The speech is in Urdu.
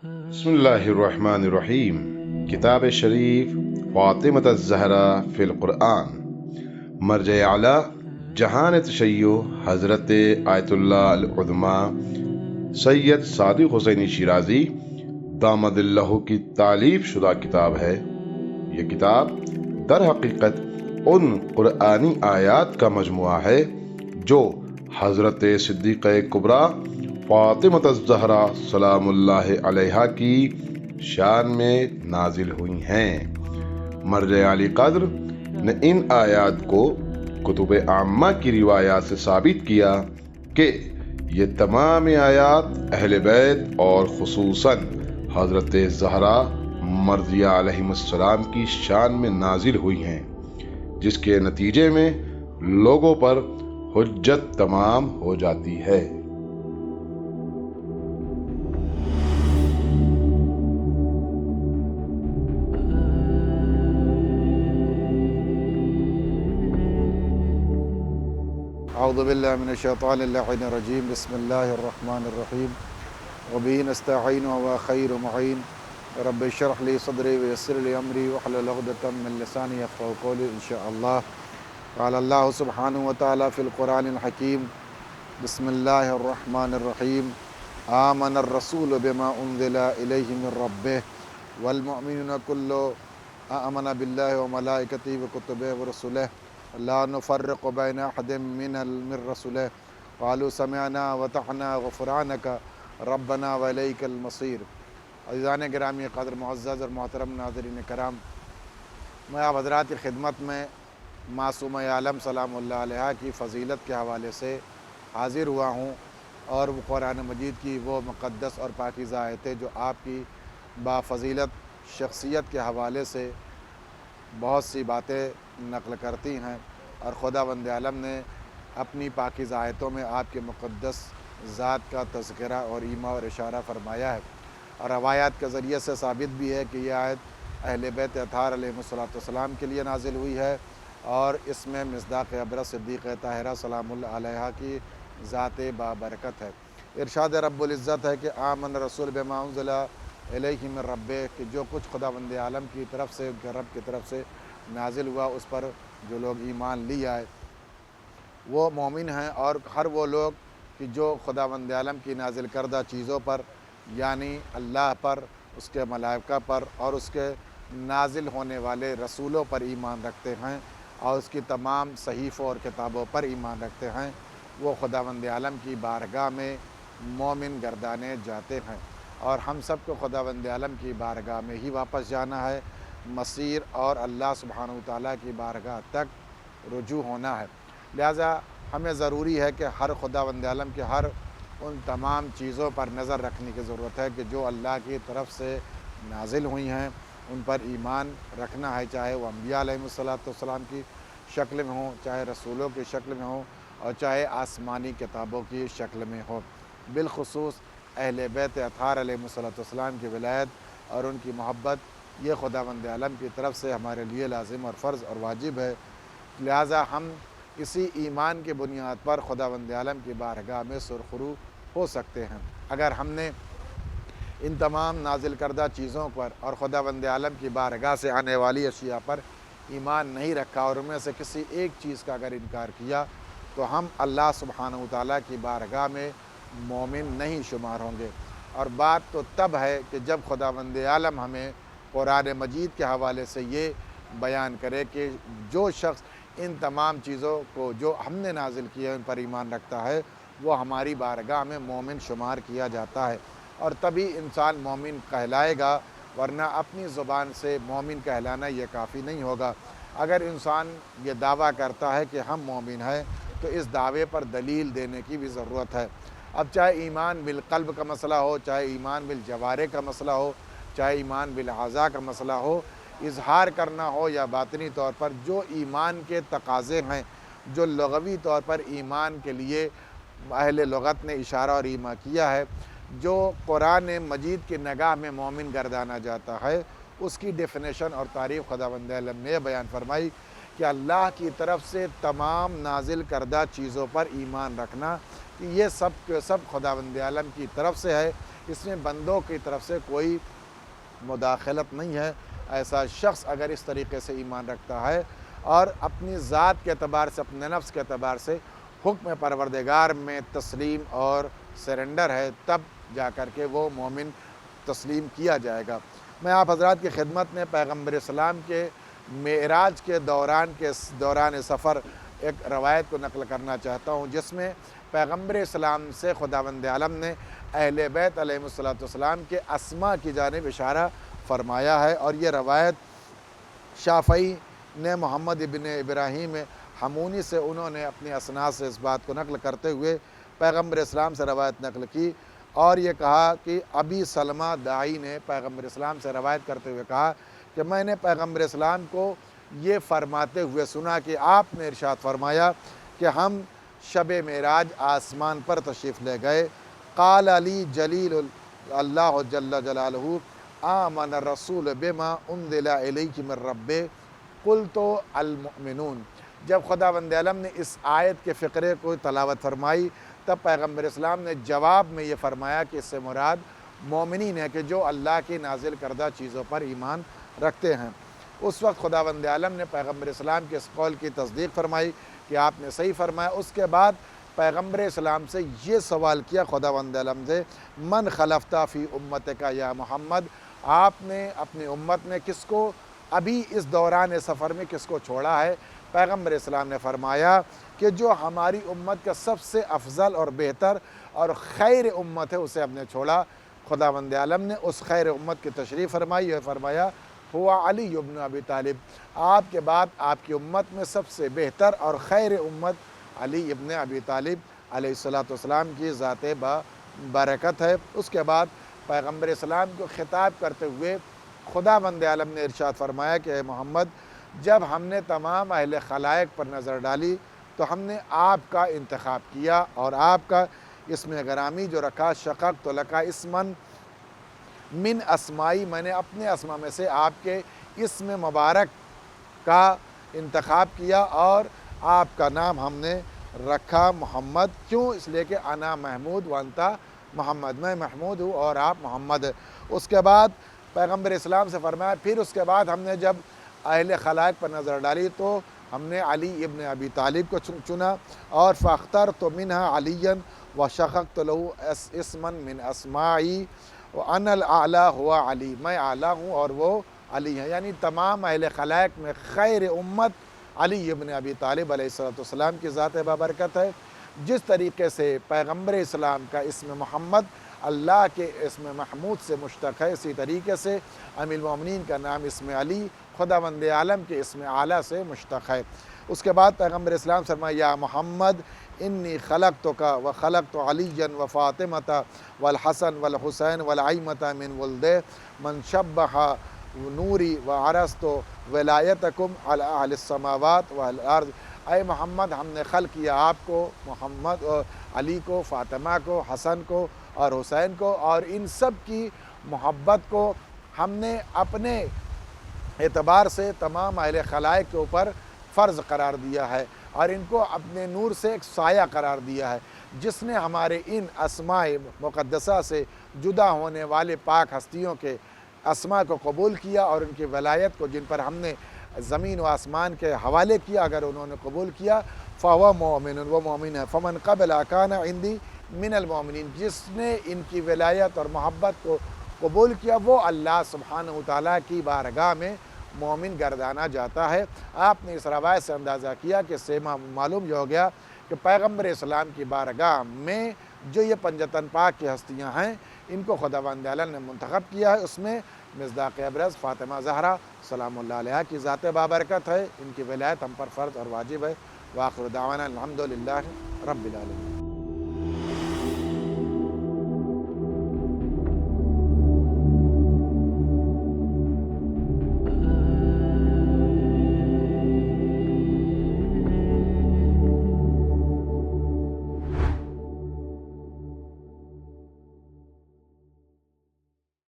بسم اللہ الرحمن الرحیم۔ کتاب شریف فاطمۃ الزہرا فی القرآن، مرجع اعلیٰ جہان تشیع حضرت آیت اللہ العظمیٰ سید صادق حسینی شیرازی دامد اللہ کی تالیف شدہ کتاب ہے۔ یہ کتاب در حقیقت ان قرآنی آیات کا مجموعہ ہے جو حضرت صدیقہ کبریٰ فاطمۃ الزہرا سلام اللہ علیہا کی شان میں نازل ہوئی ہیں۔ مرجع علی قدر نے ان آیات کو کتب عامہ کی روایات سے ثابت کیا کہ یہ تمام آیات اہل بیت اور خصوصاً حضرت زہرا مرضیہ علیہ السلام کی شان میں نازل ہوئی ہیں، جس کے نتیجے میں لوگوں پر حجت تمام ہو جاتی ہے۔ اعوذ باللہ من الشیطان اللعین الرجیم، بسم اللہ الرحمن الرحیم، وبہ نستعین وهو خیر معین، رب اشرح لی صدری ویسر لی امری واحلل عقدۃ من لسانی یفقہوا قولی انشاءاللہ۔ قال اللہ سبحانہ وتعالی فی القرآن الحکیم، بسم اللہ الرحمن الرحیم، آمن الرسول بما انزل الیہ من ربہ والمؤمنون کل آمن باللہ وملائکتہ وکتبہ ورسلہ لا نفرق بین احد من رسلہ قالوا سمعنا وطعنا غفرانک ربنا والیک المصیر۔ عزیزان گرامی قدر معزز اور محترم ناظرین کرام، میں آپ حضرات کی خدمت میں معصومہ عالم سلام اللہ علیہا کی فضیلت کے حوالے سے حاضر ہوا ہوں، اور وہ قرآن مجید کی وہ مقدس اور پاکیزہ آیتیں جو آپ کی بافضیلت شخصیت کے حوالے سے بہت سی باتیں نقل کرتی ہیں، اور خداوند عالم نے اپنی پاکیزہ آیتوں میں آپ کے مقدس ذات کا تذکرہ اور ایما اور اشارہ فرمایا ہے، اور روایات کے ذریعے سے ثابت بھی ہے کہ یہ آیت اہل بیت اطہار علیہ السلام کے لیے نازل ہوئی ہے، اور اس میں مصداق ابرز صدیقہ طاہرہ سلام اللہ علیہا کی ذات بابرکت ہے۔ ارشاد رب العزت ہے کہ آمن رسول بما انزل الیہ من ربہ، کہ جو کچھ خداوند عالم کی طرف سے، ان کے رب کی طرف سے نازل ہوا، اس پر جو لوگ ایمان لی آئے وہ مومن ہیں، اور ہر وہ لوگ کہ جو خداوند عالم کی نازل کردہ چیزوں پر، یعنی اللہ پر، اس کے ملائکہ پر اور اس کے نازل ہونے والے رسولوں پر ایمان رکھتے ہیں، اور اس کی تمام صحیفوں اور کتابوں پر ایمان رکھتے ہیں، وہ خداوند عالم کی بارگاہ میں مومن گردانے جاتے ہیں، اور ہم سب کو خداوند عالم کی بارگاہ میں ہی واپس جانا ہے، مصیر اور اللہ سبحانہ وتعالیٰ کی بارگاہ تک رجوع ہونا ہے۔ لہٰذا ہمیں ضروری ہے کہ ہر خداوند عالم کے ہر ان تمام چیزوں پر نظر رکھنے کی ضرورت ہے کہ جو اللہ کی طرف سے نازل ہوئی ہیں ان پر ایمان رکھنا ہے، چاہے وہ انبیاء علیہ السلام کی شکل میں ہوں، چاہے رسولوں کی شکل میں ہوں، اور چاہے آسمانی کتابوں کی شکل میں ہو۔ بالخصوص اہل بیت اطہار علیہ السلام کی ولایت اور ان کی محبت، یہ خداوند عالم کی طرف سے ہمارے لیے لازم اور فرض اور واجب ہے۔ لہٰذا ہم اسی ایمان کی بنیاد پر خداوند عالم کی بارگاہ میں سرخرو ہو سکتے ہیں۔ اگر ہم نے ان تمام نازل کردہ چیزوں پر اور خداوند عالم کی بارگاہ سے آنے والی اشیاء پر ایمان نہیں رکھا، اور ان میں سے کسی ایک چیز کا اگر انکار کیا، تو ہم اللہ سبحانہ وتعالیٰ کی بارگاہ میں مومن نہیں شمار ہوں گے۔ اور بات تو تب ہے کہ جب خداوند عالم ہمیں قرآن مجید کے حوالے سے یہ بیان کرے کہ جو شخص ان تمام چیزوں کو جو ہم نے نازل کیا ان پر ایمان رکھتا ہے، وہ ہماری بارگاہ میں مومن شمار کیا جاتا ہے، اور تبھی انسان مومن کہلائے گا، ورنہ اپنی زبان سے مومن کہلانا یہ کافی نہیں ہوگا۔ اگر انسان یہ دعویٰ کرتا ہے کہ ہم مومن ہیں، تو اس دعوے پر دلیل دینے کی بھی ضرورت ہے۔ اب چاہے ایمان بالقلب کا مسئلہ ہو، چاہے ایمان بالجوارح کا مسئلہ ہو، چاہے ایمان بالاعضاء کا مسئلہ ہو، اظہار کرنا ہو یا باطنی طور پر، جو ایمان کے تقاضے ہیں، جو لغوی طور پر ایمان کے لیے اہل لغت نے اشارہ اور ایما کیا ہے، جو قرآن مجید کی نگاہ میں مومن گردانا جاتا ہے، اس کی ڈیفینیشن اور تعریف خداوند عالم نے بیان فرمائی کہ اللہ کی طرف سے تمام نازل کردہ چیزوں پر ایمان رکھنا، کہ یہ سب کے سب خداوند عالم کی طرف سے ہے، اس میں بندوں کی طرف سے کوئی مداخلت نہیں ہے۔ ایسا شخص اگر اس طریقے سے ایمان رکھتا ہے اور اپنی ذات کے اعتبار سے، اپنے نفس کے اعتبار سے حکم پروردگار میں تسلیم اور سرنڈر ہے، تب جا کر کے وہ مومن تسلیم کیا جائے گا۔ میں آپ حضرات کی خدمت میں پیغمبر اسلام کے معراج کے دوران سفر ایک روایت کو نقل کرنا چاہتا ہوں، جس میں پیغمبر اسلام سے خداوند عالم نے اہل بیت علیہ السلام کے اسماء کی جانب اشارہ فرمایا ہے، اور یہ روایت شافعی نے محمد ابن ابراہیم حمونی سے انہوں نے اپنی اسناد سے اس بات کو نقل کرتے ہوئے پیغمبر اسلام سے روایت نقل کی، اور یہ کہا کہ ابی سلمہ داعی نے پیغمبر اسلام سے روایت کرتے ہوئے کہا کہ میں نے پیغمبر اسلام کو یہ فرماتے ہوئے سنا کہ آپ نے ارشاد فرمایا کہ ہم شب معراج آسمان پر تشریف لے گئے، قال علی جلیل اللہ جل جلالہ آمن الرسول بما انزل الیہ من ربہ قلت المؤمنون۔ جب خداوند عالم نے اس آیت کے فقرے کو تلاوت فرمائی، تب پیغمبر اسلام نے جواب میں یہ فرمایا کہ اس سے مراد مومنین ہے، کہ جو اللہ کی نازل کردہ چیزوں پر ایمان رکھتے ہیں۔ اس وقت خداوند عالم نے پیغمبر اسلام کے اس قول کی تصدیق فرمائی کہ آپ نے صحیح فرمایا۔ اس کے بعد پیغمبر اسلام سے یہ سوال کیا خداوند عالم سے، من خلفتا فی امتک یا محمد، آپ نے اپنی امت میں کس کو ابھی اس دوران سفر میں کس کو چھوڑا ہے؟ پیغمبر اسلام نے فرمایا کہ جو ہماری امت کا سب سے افضل اور بہتر اور خیر امت ہے اسے ہم نے چھوڑا۔ خداوند عالم نے اس خیر امت کی تشریح فرمائی اور فرمایا ہوا علی ابن ابی طالب، آپ کے بعد آپ کی امت میں سب سے بہتر اور خیر امت علی ابن ابی طالب علیہ السلام کی ذات برکت ہے۔ اس کے بعد پیغمبر اسلام کو خطاب کرتے ہوئے خداوند عالم نے ارشاد فرمایا کہ اے محمد، جب ہم نے تمام اہل خلائق پر نظر ڈالی تو ہم نے آپ کا انتخاب کیا اور آپ کا اسم گرامی جو رکھا، شققت لک اسمن من اسمائی، میں نے اپنے اسما میں سے آپ کے اسم مبارک کا انتخاب کیا اور آپ کا نام ہم نے رکھا محمد۔ کیوں؟ اس لیے کہ انا محمود وانتا محمد، میں محمود ہوں اور آپ محمد۔ اس کے بعد پیغمبر اسلام سے فرمایا، پھر اس کے بعد ہم نے جب اہل خلائق پر نظر ڈالی تو ہم نے علی ابن ابی طالب کو چنا، اور فاخترت منها علیا وشققت له اسما من اسمائی وانا الاعلی ہوا علی، میں اعلیٰ ہوں اور وہ علی ہے۔ یعنی تمام اہل خلائق میں خیر امت علی ابن ابی طالب علیہ السلام کی ذات بابرکت ہے۔ جس طریقے سے پیغمبر اسلام کا اسم محمد اللہ کے اسم محمود سے مشتق ہے، اسی طریقے سے امیر المومنین کا نام اسم علی خداوند عالم کے اسم اعلیٰ سے مشتق ہے۔ اس کے بعد پیغمبر اسلام سے فرمایا، یا محمد انی خلقتک وخلقت علیًا وفاطمۃ والحسن والحسین والائمۃ من ولدہ من شبہ نوری وعرست ولایتکم علی اہل السماوات والارض۔ اے محمد، ہم نے خلق کیا آپ کو، محمد اور علی کو، فاطمہ کو، حسن کو اور حسین کو، اور ان سب کی محبت کو ہم نے اپنے اعتبار سے تمام اہل خلائق کے اوپر فرض قرار دیا ہے، اور ان کو اپنے نور سے ایک سایہ قرار دیا ہے۔ جس نے ہمارے ان اسماء مقدسہ سے جدا ہونے والے پاک ہستیوں کے اسماء کو قبول کیا اور ان کی ولایت کو، جن پر ہم نے زمین و آسمان کے حوالے کیا، اگر انہوں نے قبول کیا فَهُوَ مُؤْمِنٌ، وہ مومن ہے۔ فَمَنْ قَبَلَ كَانَ عِنْدِي مِنَ الْمُؤْمِنِينَ، جس نے ان کی ولایت اور محبت کو قبول کیا وہ اللہ سبحانہ وتعالیٰ کی بارگاہ میں مومن گردانا جاتا ہے۔ آپ نے اس روایت سے اندازہ کیا کہ اس سے معلوم یہ ہو گیا کہ پیغمبر اسلام کی بارگاہ میں جو یہ پنجتن پاک کی ہستیاں ہیں، ان کو خداوند عالم نے منتخب کیا ہے۔ اس میں مصداق ابرز فاطمہ زہرا سلام اللہ علیہا کی ذات بابرکت ہے، ان کی ولایت ہم پر فرض اور واجب ہے۔ وآخر دعوانا الحمدللہ رب العالمین۔